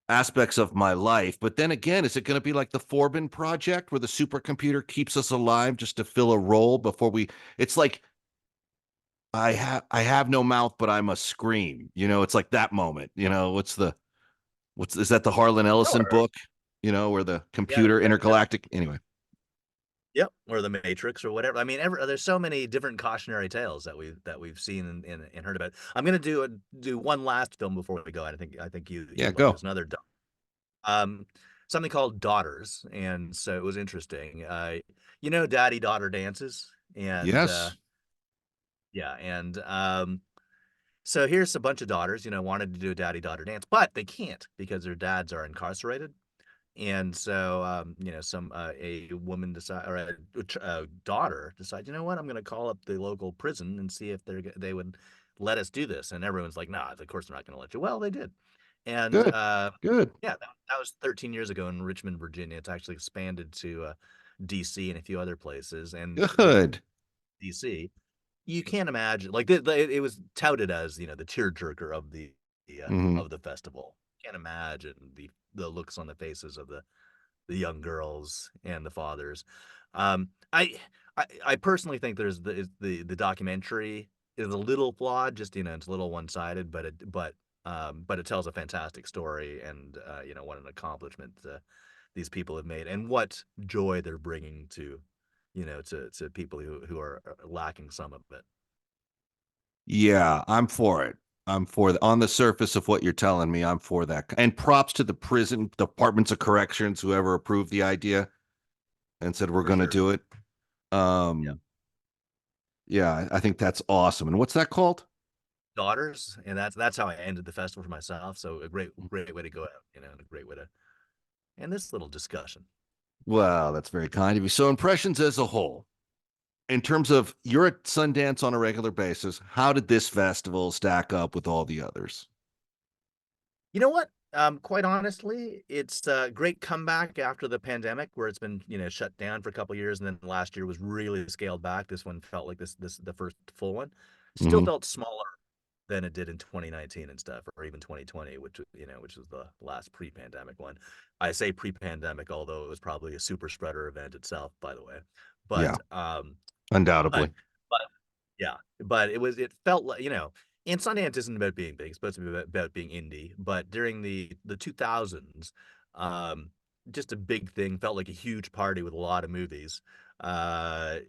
aspects of my life. But then again, is it going to be like the Forbin project where the supercomputer keeps us alive just to fill a role before we? It's like I have no mouth, but I must scream. It's like that moment. What's is that the Harlan Ellison Sure. book? Where the Yeah. computer Yeah. Yeah. intergalactic. Anyway, Yep, or the Matrix or whatever. I mean, there's so many different cautionary tales that we've seen and heard about. I'm gonna do one last film before we go. I think yeah, you'd like go. this. Another um something called Daughters, and so it was interesting. Daddy daughter dances, and Yes, yeah, and so here's a bunch of daughters, wanted to do a daddy daughter dance, but they can't because their dads are incarcerated. And so, a woman decide or a daughter decides, you know what, I'm going to call up the local prison and see if they would let us do this. And everyone's like, nah, of course they're not going to let you. Well, they did. And good, good, yeah, that was 13 years ago in Richmond, Virginia. It's actually expanded to DC and a few other places. And good. DC, you can't imagine it was touted as the tearjerker Hmm. of the festival. Can't imagine the looks on the faces of the young girls and the fathers. Um, I, I personally think the documentary is a little flawed, just it's a little one sided, but it tells a fantastic story, and what an accomplishment these people have made, and what joy they're bringing to people who are lacking some of it. Yeah, I'm for it. On the surface of what you're telling me, I'm for that. And props to the prison departments of corrections, whoever approved the idea and said we're For going to sure. do it. Yeah. Yeah, I think that's awesome. And what's that called? Daughters, and that's how I ended the festival for myself. So a great way to go out, and a great way to end this little discussion. Well, that's very kind of you. So impressions as a whole, in terms of you're at Sundance on a regular basis, how did this festival stack up with all the others? You know what? Quite honestly, it's a great comeback after the pandemic, where it's been shut down for a couple years, and then last year was really scaled back. This one felt like this the first full one. Still Hmm. felt smaller than it did in 2019 and stuff, or even 2020, which was the last pre-pandemic one. I say pre-pandemic, although it was probably a super spreader event itself, by the way. Yeah, But but undoubtedly. but yeah, but it felt like, and Sundance isn't about being big; it's supposed to be about being indie. But during the 2000s, um, just a big thing felt like a huge party with a lot of movies. Uh,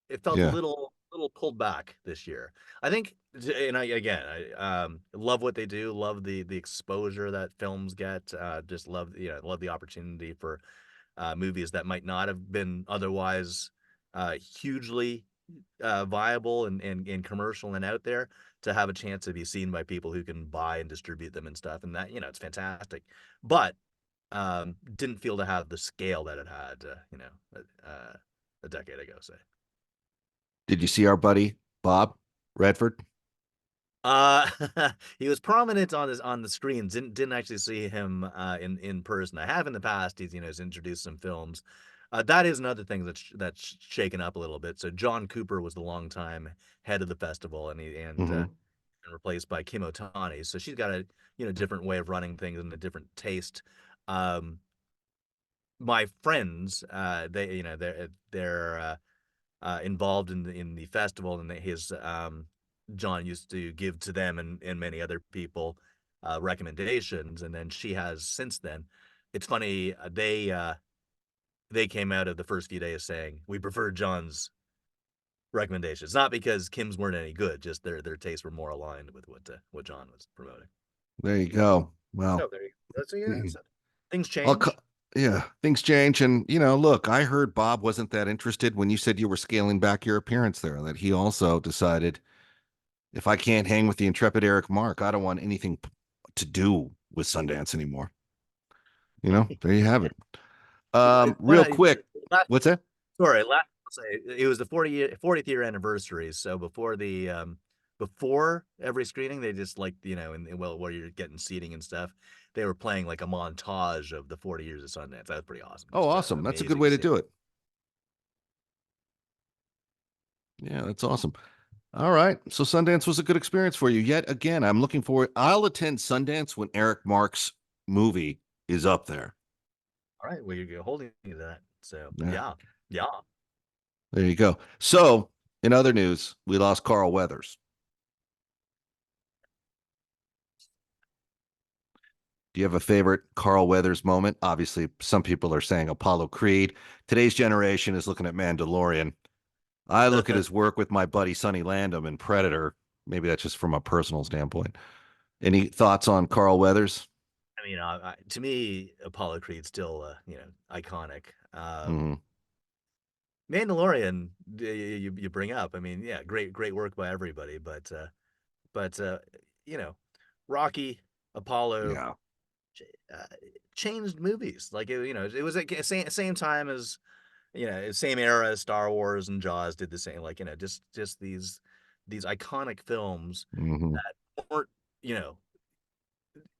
it felt a Yeah. little pulled back this year. I think, and I love what they do, love the exposure that films get. Just love the opportunity for movies that might not have been otherwise hugely viable and commercial and out there, to have a chance to be seen by people who can buy and distribute them and stuff. And that, it's fantastic. But didn't feel to have the scale that it had, a decade ago, say. Did you see our buddy Bob Redford? Uh, he was prominent on the screens. Didn't actually see him in person. I have in the past. He's introduced some films. That is another thing that's shaken up a little bit. So John Cooper was the longtime head of the festival, and Hmm. been replaced by Kim Otani. So she's got a different way of running things and a different taste. Um, my friends, they're involved in the festival, and his John used to give to them and many other people recommendations, and then she has since then. It's funny, they came out of the first few days saying we prefer John's recommendations, not because Kim's weren't any good, just their tastes were more aligned with what John was promoting. There you go. So Well, there you go. So yeah, so things I'll co- change. yeah, things change. And, look, I heard Bob wasn't that interested when you said you were scaling back your appearance there, that he also decided If I can't hang with the intrepid Eric Mark, I don't want anything to do with Sundance anymore. There you have it. Real quick, Last, what's that? sorry, last I'll say it was the 40th year anniversary. So before every screening, they just where you're getting seating and stuff, they were playing like a montage of the 40 years of Sundance. That was pretty awesome. Oh, Just awesome. That's a good amazing way to to see. do it. Yeah, that's awesome. All right. So Sundance was a good experience for you. Yet again, I'm looking forward. I'll attend Sundance when Eric Mark's movie is up there. All right, well, you're holding me to that. So Yeah. yeah. There you go. So, in other news, we lost Carl Weathers. Do you have a favorite Carl Weathers moment? Obviously, some people are saying Apollo Creed. Today's generation is looking at Mandalorian. I look at his work with my buddy Sonny Landham in Predator. Maybe that's just from a personal standpoint. Any thoughts on Carl Weathers? I mean, to me, Apollo Creed's still iconic. Mm-hmm. Mandalorian, you bring up. I mean, yeah, great work by everybody, but you know, Rocky, Apollo, Yeah. uh, changed movies. Like it was at same time as same era as Star Wars and Jaws did the same. Like just these iconic films Mm-hmm. that weren't you know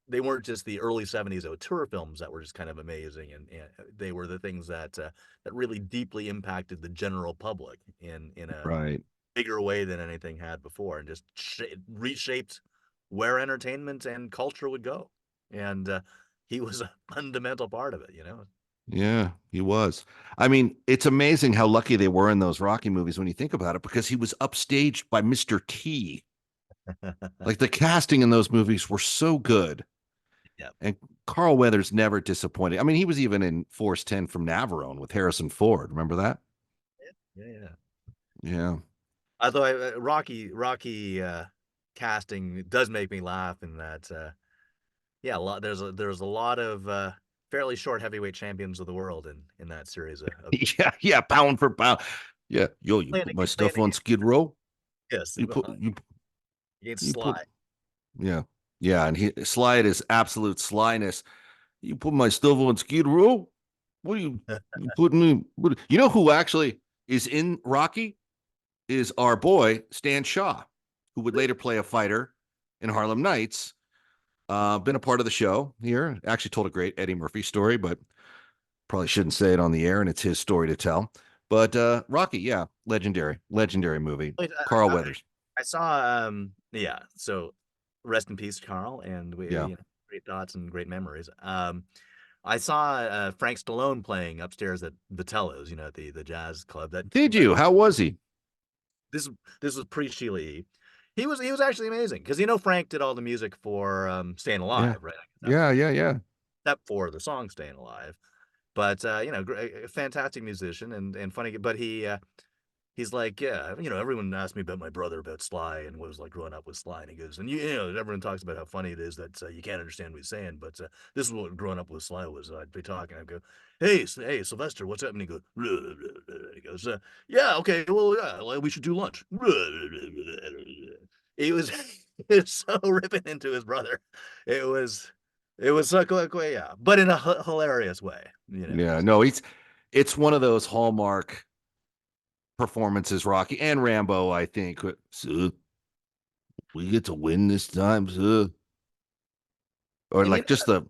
they weren't just the early 70s auteur films that were just kind of amazing, and they were the things that really deeply impacted the general public in a Right. bigger way than anything had before, and just reshaped where entertainment and culture would go. And he was a fundamental part of it. Yeah, he was. I mean, it's amazing how lucky they were in those Rocky movies when you think about it, because he was upstaged by Mr. T. Like the casting in those movies were so good. Yeah. And Carl Weathers never disappointed. I mean, he was even in Force 10 from Navarone with Harrison Ford. Remember that? Yeah. Yeah. Although Rocky casting does make me laugh in that yeah, there's a lot of fairly short heavyweight champions of the world in that series of Yeah, yeah, pound for pound. Yeah. Yo, you playing put my playing stuff on Skid Row? yes You put you against you put Sly. yeah. Yeah, and he Sly at his absolute slyness. You put my stuff on Skid Row? What are you putting me? You know who actually is in Rocky? Is our boy Stan Shaw, who would later play a fighter in Harlem Nights. Been a part of the show here. Actually told a great Eddie Murphy story, but probably shouldn't say it on the air, and it's his story to tell. But Rocky, yeah, legendary movie. Wait, Carl Weathers. I saw yeah, so rest in peace, Carl, and we Yeah. great thoughts and great memories. I saw Frank Stallone playing upstairs at Vitello's, at the jazz club. Did you? How was he? This this was pre Sheila E. He was actually amazing because Frank did all the music for Staying Yeah. Alive, right? That was Yeah. except for the song Staying Alive. But fantastic musician and funny. But he's like, yeah, everyone asked me about my brother, about Sly, and what it was like growing up with Sly. And he goes, and everyone talks about how funny it is that you can't understand what he's saying, but this is what growing up with Sly was. I'd be talking, I'd go, hey, Sylvester, what's up? And he goes, he goes, yeah, okay, well, yeah, well, we should do lunch. He was, he was so ripping into his brother. It was, it was so cool, yeah, but in a hilarious way. Yeah. No, it's one of those hallmark performances, Rocky and Rambo, I think. So we get to win this time, so. Or And like just the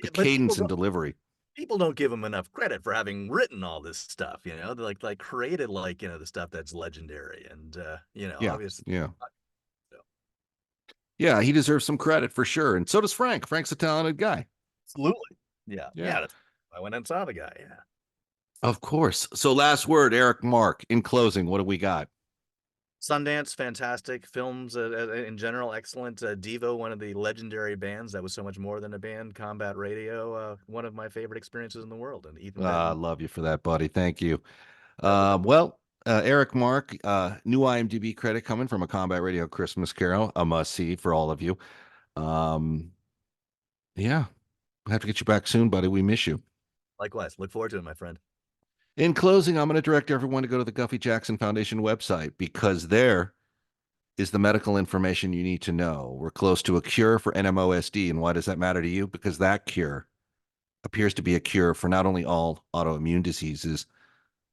but cadence and delivery. people don't give him enough credit for having written all this stuff. They like created the stuff that's legendary, and Yeah. obviously, Yeah. so, Yeah, he deserves some credit for sure. And so does Frank. Frank's a talented guy. absolutely, yeah, Yeah. I went and saw the guy. Yeah, Of course. So last word, Eric Mark. In closing, what do we got? Sundance, fantastic films in general, excellent. Devo, one of the legendary bands that was so much more than a band. Combat Radio, one of my favorite experiences in the world. And Ethan I Benton, love you for that, buddy. Thank you. definitely. Well, Eric Mark, new IMDb credit coming from a Combat Radio Christmas Carol, a must see for all of you. Yeah, we'll have to get you back soon, buddy. We miss you. Likewise, look forward to it, my friend. In closing, I'm going to direct everyone to go to the Guffey Jackson Foundation website, because there is the medical information you need to know. We're close to a cure for NMOSD. And why does that matter to you? Because that cure appears to be a cure for not only all autoimmune diseases,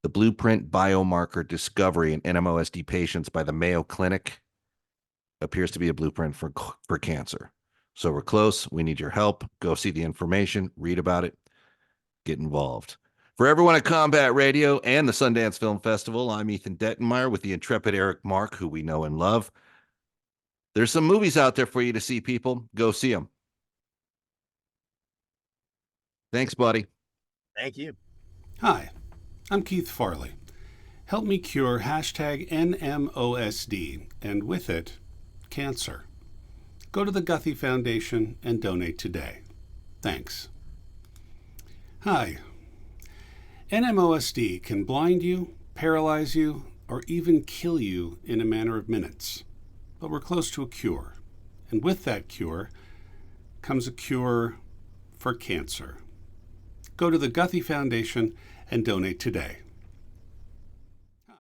the blueprint biomarker discovery in NMOSD patients by the Mayo Clinic appears to be a blueprint for cancer. So we're close. We need your help. Go see the information, read about it, get involved. For everyone at Combat Radio and the Sundance Film Festival, I'm Ethan Dettenmeyer with the intrepid Eric Mark, who we know and love. There's some movies out there for you to see, people. Go see them. Thanks, buddy. Thank you. Hi, I'm Keith Farley. Help me cure #NMOSD and with it, cancer. Go to the Guthrie Foundation and donate today. Thanks. Hi. NMOSD can blind you, paralyze you, or even kill you in a matter of minutes. But we're close to a cure. And with that cure comes a cure for cancer. Go to the Guthrie Foundation and donate today.